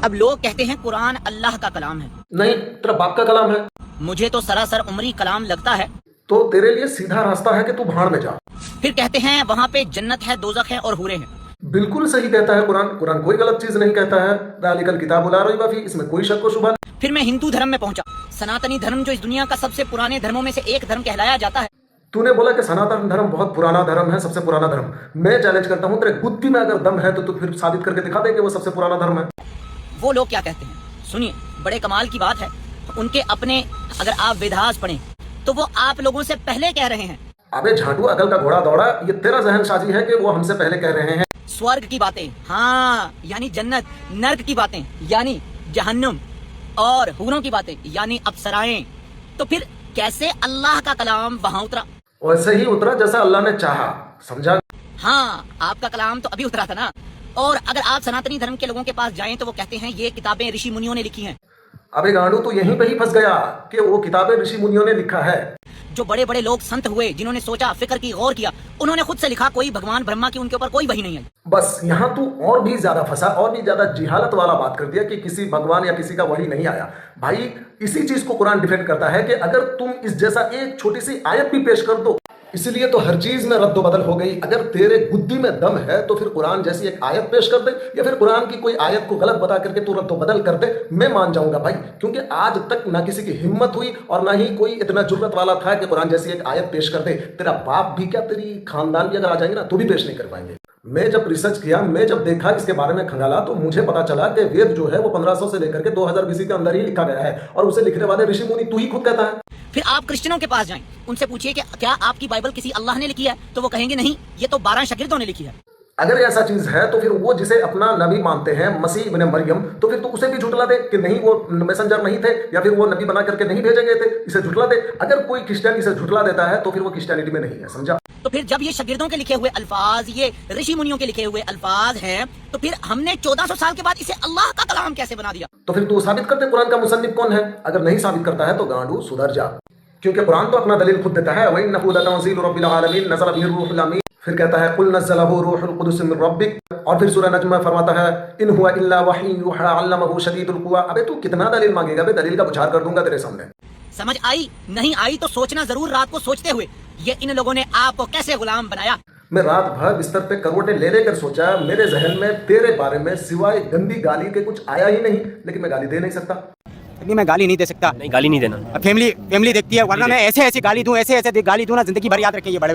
अब लोग कहते हैं कुरान अल्लाह का कलाम है। नहीं, तेरा बाप का कलाम है। मुझे तो सरासर उमरी कलाम लगता है। तो तेरे लिए सीधा रास्ता है कि तू भाड़ में जा। फिर कहते हैं वहाँ पे जन्नत है, दोजख है और हूरें हैं। बिल्कुल सही कहता है कुरान। कुरान कोई गलत चीज नहीं कहता है। दालिकल किताबु ला रैब फीह, इसमें कोई शक व शुबहा नहीं। फिर मैं हिंदू धर्म में पहुंचा। सनातनी धर्म जो इस दुनिया का सबसे पुराने धर्मों में से एक धर्म कहलाया जाता है। तूने बोला कि सनातन धर्म बहुत पुराना धर्म है, सबसे पुराना धर्म। मैं चैलेंज करता हूँ, तेरे बुद्धि में अगर दम है तो तू फिर साबित करके दिखा दे कि वो सबसे पुराना धर्म है। वो लोग क्या कहते हैं, सुनिए, बड़े कमाल की बात है। उनके अपने अगर आप वेदास पढ़ें तो वो आप लोगों से पहले कह रहे हैं। अबे झाटू, अकल का घोड़ा दौड़ा, ये तेरा जहन साजी है कि वो हमसे पहले कह रहे हैं। स्वर्ग की बातें, हाँ, यानी जन्नत, नर्क की बातें यानी जहन्नुम, और हूरों की बातें यानी अप्सराएं। तो फिर कैसे अल्लाह का कलाम वहां उतरा? वैसे ही उतरा जैसा अल्लाह ने चाहा, समझा? हाँ, आपका कलाम तो अभी उतरा था ना। और अगर आप सनातनी धर्म के लोगों के पास जाएं तो वो कहते हैं ये किताबें ऋषि मुनियों ने लिखी हैं। अबे गांडू, तो यहीं पे ही फंस गया कि वो किताबें ऋषि मुनियों ने लिखा है। जो बड़े बड़े लोग संत हुए, जिन्होंने सोचा, फिक्र की, गौर किया, उन्होंने खुद से लिखा। कोई भगवान ब्रह्मा की उनके ऊपर कोई वही नहीं आई। बस यहाँ तू और भी ज्यादा फंसा, और भी ज्यादा जिहालत वाला बात कर दिया कि किसी भगवान या किसी का वही नहीं आया। भाई, इसी चीज को कुरान डिफेंड करता है कि अगर तुम इस जैसा एक छोटी सी आयत भी पेश कर दो, इसलिए तो हर चीज में रद्द बदल हो गई। अगर तेरे बुद्धि में दम है तो फिर कुरान जैसी एक आयत पेश कर दे, या फिर कुरान की कोई आयत को गलत बता करके तू रद्द बदल कर दे, मैं मान जाऊंगा भाई। क्योंकि आज तक ना किसी की हिम्मत हुई और ना ही कोई इतना जुर्रत वाला था कि कुरान जैसी एक आयत पेश कर दे। तेरा बाप भी क्या, तेरी खानदान भी अगर आ जाएंगे ना तो भी पेश नहीं कर पाएंगे। मैं जब रिसर्च किया, मैं जब देखा, इसके बारे में खंगाला, तो मुझे पता चला कि वेद जो है वो 1500 से लेकर के 2000 बीसी के अंदर ही लिखा गया है, और उसे लिखने वाले ऋषि मुनि तू ही खुद कहता है। फिर आप क्रिश्चियनों के पास जाएं, उनसे पूछिए कि क्या आपकी बाइबल किसी अल्लाह ने लिखी है, तो वो कहेंगे नहीं, ये तो 12 शागिर्दों ने लिखी है। अगर ऐसा चीज है तो फिर वो जिसे अपना नबी मानते हैं, मसीह इब्ने मरियम, तो फिर तो उसे भी झुटला दे कि नहीं, वो मैसेंजर नहीं थे, या फिर वो नबी बना करके नहीं भेजे गए थे, इसे झुटला दे। अगर कोई क्रिश्चियन इसे झुटला देता है तो फिर वो क्रिश्चियनिटी में नहीं है, समझा? तो फिर जब ये शागिर्दों के लिखे हुए अल्फाज, ये ऋषि मुनियों के लिखे हुए अल्फाज हैं, तो फिर हमने 1400 साल के बाद इसे अल्लाह का कलाम कैसे बना दिया? तो फिर तू साबित करते कुरान का मुसन्निफ कौन है। अगर नहीं साबित करता है तो गांडू सुधर जा, क्योंकि कुरान तो अपना दलील खुद देता है। व इन्नहु लतंज़ीलु रब्बिल आलमीन नज़ला बिही रूहुल अमीन। फिर कहता है कुल नज़्ज़लहु रूहुल कुदुस मिन रब्बिक। और फिर सूरह नज्म में फरमाता है इन हुआ इल्ला वही यूहा अल्लमहु शदीदुल कुवा। अबे तू कितना दलील मांगेगा बे? दलील का बुझार कर दूंगा तेरे सामने। समझ आई? नहीं आई तो सोचना जरूर रात को सोचते हुए, ये इन लोगों ने आपको कैसे गुलाम बनाया। मैं रात भर बिस्तर पे करवटें ले लेकर सोचा, मेरे जहन में तेरे बारे में सिवाय गंदी गाली के कुछ आया ही नहीं, लेकिन मैं गाली दे नहीं सकता। नहीं, मैं गाली नहीं दे सकता। नहीं, गाली नहीं देना। फैमिली देखती है, वरना मैं ऐसे गाली दूं, ऐसे गाली दूं ना, जिंदगी भर याद रखें ये बड़े